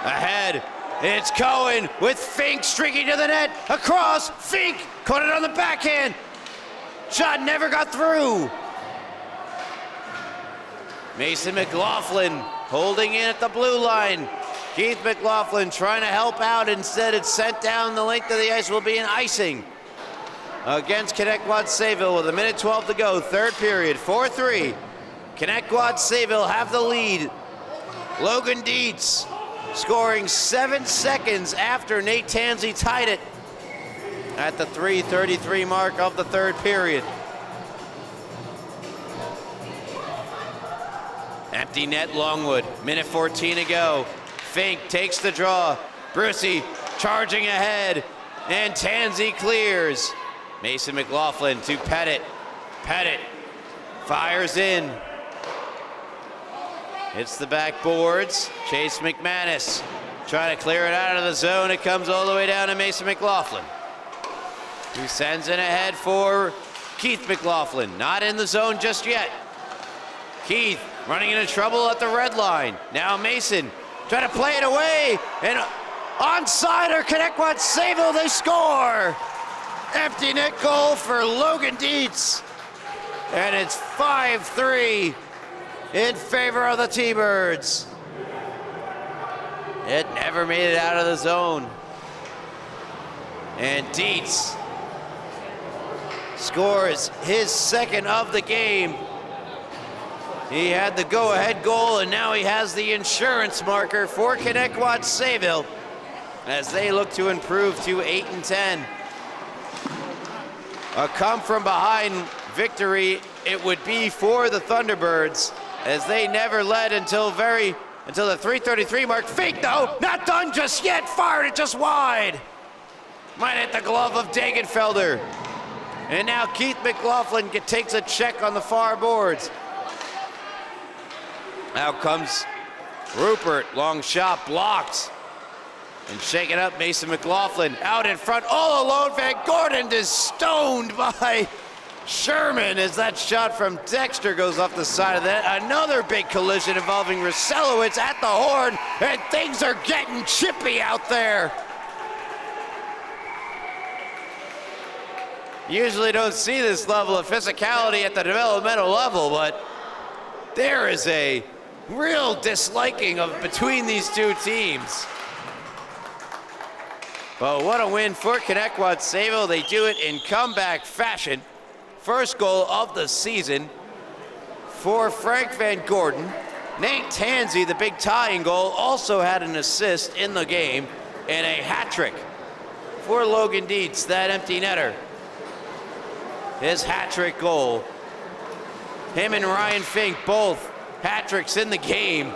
Ahead, it's Cohen with Fink streaking to the net. Across, Fink caught it on the backhand. Shot never got through. Mason McLaughlin holding in at the blue line. Keith McLaughlin trying to help out. Instead, it's sent down the length of the ice. Will be an icing against Connetquot Sayville with 1:12 to go. Third period, 4-3. Connetquot Sayville have the lead. Logan Dietz scoring 7 seconds after Nate Tansey tied it at the 3:33 mark of the third period. Empty net Longwood, 1:14 to go. Fink takes the draw. Brucey charging ahead, and Tansey clears. Mason McLaughlin to Pettit. Pettit fires in. Hits the backboards. Chase McManus trying to clear it out of the zone. It comes all the way down to Mason McLaughlin, who sends it ahead for Keith McLaughlin. Not in the zone just yet. Keith running into trouble at the red line. Now Mason trying to play it away, and onside or Connetquot Sayville, they score! Empty net goal for Logan Dietz, and it's 5-3 in favor of the T-Birds. It never made it out of the zone. And Dietz scores his second of the game. He had the go-ahead goal, and now he has the insurance marker for Connetquot Sayville as they look to improve to 8-10. A come-from-behind victory it would be for the Thunderbirds, as they never led until the 3:33 mark. Fake though, not done just yet, fired it just wide. Might hit the glove of Dagenfelder. And now Keith McLaughlin takes a check on the far boards. Out comes Rupert, long shot blocked. And shaking up Mason McLaughlin out in front, all alone. Van Gordon is stoned by Sherman as that shot from Dexter goes off the side of that. Another big collision involving Ruselowitz at the horn, and things are getting chippy out there. Usually don't see this level of physicality at the developmental level, but there is a real disliking of between these two teams. But what a win for Connetquot Sayville. They do it in comeback fashion. First goal of the season for Frank Van Gordon. Nate Tansey, the big tying goal, also had an assist in the game, and a hat trick for Logan Dietz, that empty netter. His hat trick goal. Him and Ryan Fink, both hat tricks in the game.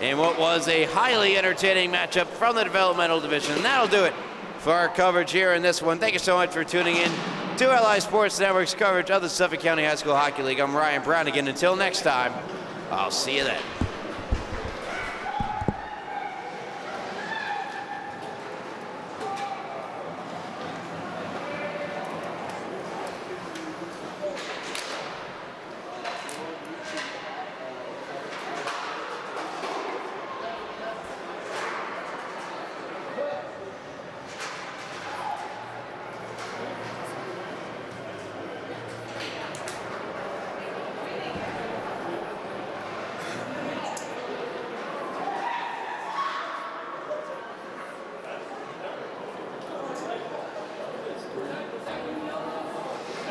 In what was a highly entertaining matchup from the developmental division. And that'll do it for our coverage here in this one. Thank you so much for tuning in to LI Sports Network's coverage of the Suffolk County High School Hockey League. I'm Ryan Brown again. Until next time, I'll see you then.